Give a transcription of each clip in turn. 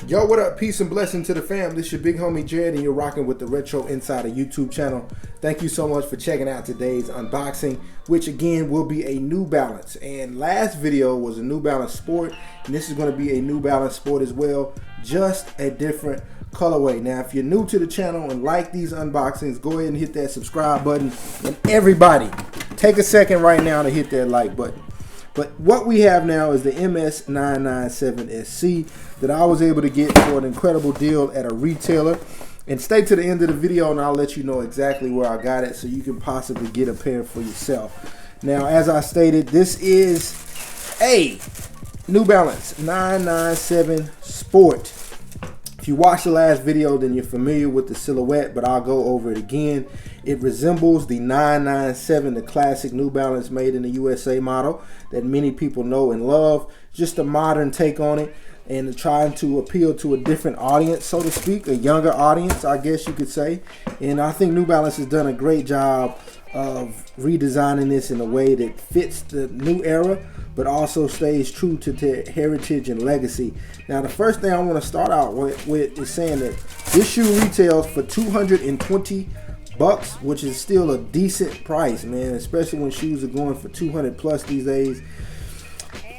Yo, what up? Peace and blessing to the fam. This is your big homie Jared, and you're rocking with the Retro Insider YouTube channel. Thank you so much for checking out today's unboxing, which again will be a New Balance. And last video was a New Balance Sport, and this is going to be a New Balance Sport as well, just a different colorway. Now, if you're new to the channel and like these unboxings, go ahead and hit that subscribe button. And everybody, take a second right now to hit that like button. But what we have now is the MS997SC that I was able to get for an incredible deal at a retailer. And stay to the end of the video and I'll let you know exactly where I got it so you can possibly get a pair for yourself. Now, as I stated, this is a New Balance 997 Sport. If you watched the last video, then you're familiar with the silhouette, but I'll go over it again. It resembles the 997, the classic New Balance made in the USA model that many people know and love. Just a modern take on it and trying to appeal to a different audience, so to speak, a younger audience, I guess you could say. And I think New Balance has done a great job of redesigning this in a way that fits the new era, but also stays true to their heritage and legacy. Now, the first thing I want to start out with is saying that this shoe retails for $220, which is still a decent price, man, especially when shoes are going for 200 plus these days.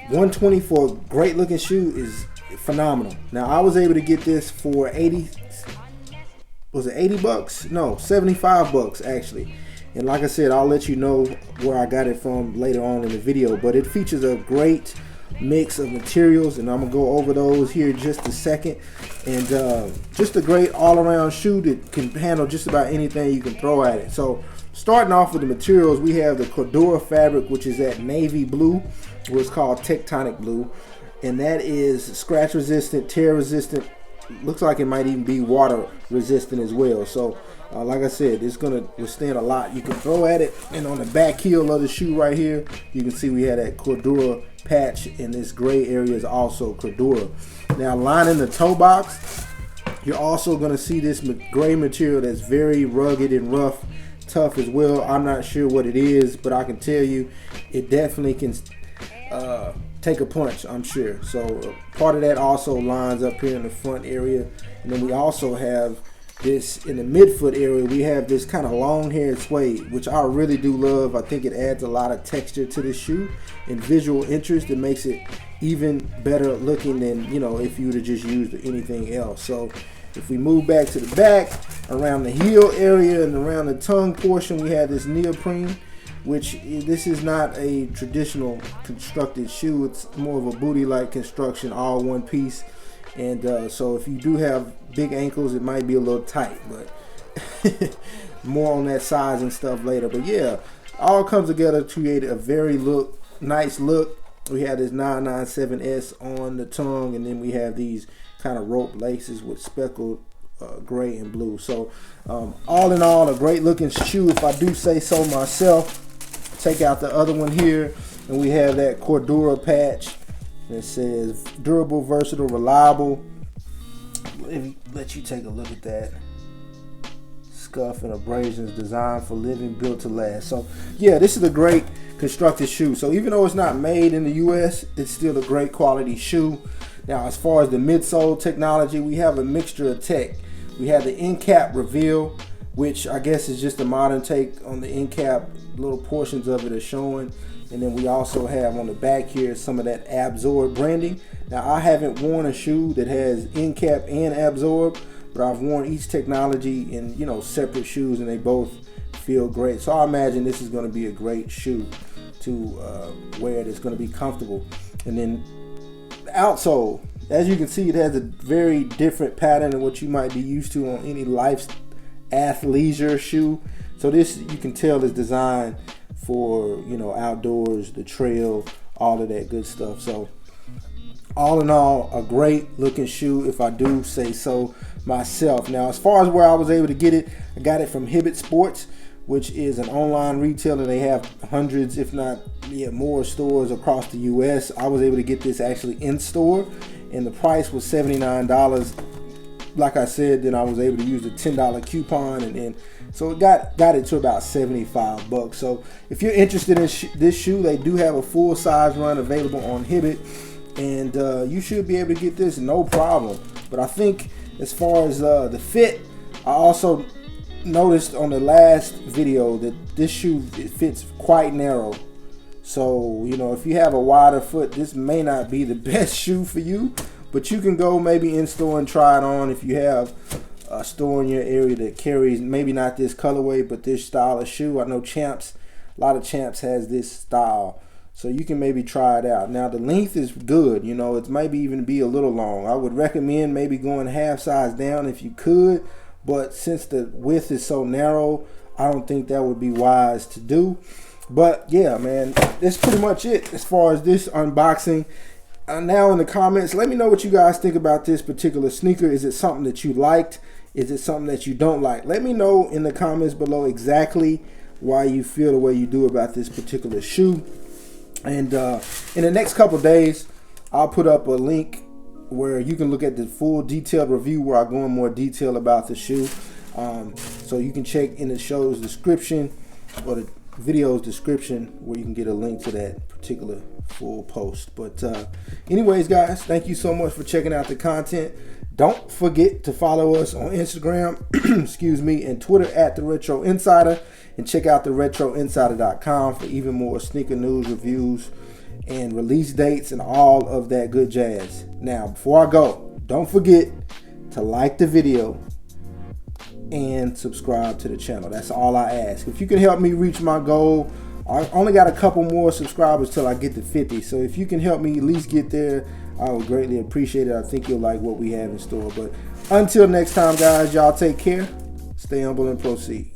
120 for a great looking shoe is phenomenal. Now, I was able to get this for 80, was it 80 bucks? No, 75 bucks actually. And like I said, I'll let you know where I got it from later on in the video, but it features a great mix of materials, and I'm gonna go over those here in just a second. And just a great all-around shoe that can handle just about anything you can throw at it. So starting off with the materials, we have the Cordura fabric, which is that navy blue, what's called tectonic blue, and that is scratch resistant, tear resistant, looks like it might even be water resistant as well. So like I said, it's going to withstand a lot you can throw at it. And on the back heel of the shoe right here, you can see we have that Cordura patch, and this gray area is also Cordura. Now, lining the toe box, you're also going to see this gray material that's very rugged and rough, tough as well. I'm not sure what it is, but I can tell you it definitely can take a punch, I'm sure. So part of that also lines up here in the front area. And then we also have this in the midfoot area. We have this kind of long-haired suede, which I really do love. I think it adds a lot of texture to the shoe and visual interest. It makes it even better looking than, you know, if you would have just used anything else. So if we move back to the back, around the heel area and around the tongue portion, we have this neoprene, which this is not a traditional constructed shoe. It's more of a booty-like construction, all one piece. And so if you do have big ankles, it might be a little tight, but more on that size and stuff later. But yeah, all comes together to create a very nice look. We have this 997S on the tongue, and then we have these kind of rope laces with speckled gray and blue. So all in all, a great looking shoe, if I do say so myself. Take out the other one here, and we have that Cordura patch. It says durable, versatile, reliable. Let you take a look at that. Scuff and abrasions, designed for living, built to last. So yeah, this is a great constructed shoe. So even though it's not made in the US, it's still a great quality shoe. Now, as far as the midsole technology, we have a mixture of tech. We have the end cap reveal, which I guess is just a modern take on the end cap. Little portions of it are showing. And then we also have on the back here some of that Absorb branding. Now, I haven't worn a shoe that has end cap and Absorb, but I've worn each technology in, you know, separate shoes, and they both feel great. So I imagine this is going to be a great shoe to wear. It's going to be comfortable. And then the outsole, as you can see, it has a very different pattern than what you might be used to on any life athleisure shoe. So this, you can tell, is designed for, you know, outdoors, the trail, all of that good stuff. So all in all, a great looking shoe, if I do say so myself. Now, as far as where I was able to get it, I got it from Hibbett Sports, which is an online retailer. They have hundreds, if not more stores across the US. I was able to get this actually in store, and the price was $79. Like I said, then I was able to use the $10 coupon, and then so it got it to about 75 bucks. So if you're interested in this shoe, they do have a full size run available on Hibbett. and you should be able to get this no problem. But I think as far as the fit, I also noticed on the last video that this shoe, it fits quite narrow. So, you know, if you have a wider foot, this may not be the best shoe for you, but you can go maybe in store and try it on if you have a store in your area that carries maybe not this colorway, but this style of shoe. I know Champs, a lot of Champs has this style, so you can maybe try it out. Now the length is good, you know, it might even be a little long. I would recommend maybe going half size down if you could, but since the width is so narrow, I don't think that would be wise to do. But yeah, man, that's pretty much it as far as this unboxing. Now in the comments, let me know what you guys think about this particular sneaker. Is it something that you liked? Is it something that you don't like? Let me know in the comments below exactly why you feel the way you do about this particular shoe. And in the next couple days, I'll put up a link where you can look at the full detailed review where I go in more detail about the shoe. So you can check in the show's description or the video's description where you can get a link to that particular full post. But anyways, guys, thank you so much for checking out the content. Don't forget to follow us on Instagram excuse me, and Twitter at The Retro Insider, and check out theretroinsider.com for even more sneaker news, reviews, and release dates and all of that good jazz. Now before I go, don't forget to like the video and subscribe to the channel. That's all I ask. If you can help me reach my goal, I only got a couple more subscribers till I get to 50, so if you can help me at least get there, I would greatly appreciate it. I think you'll like what we have in store. But until next time, guys, y'all take care, stay humble, and proceed.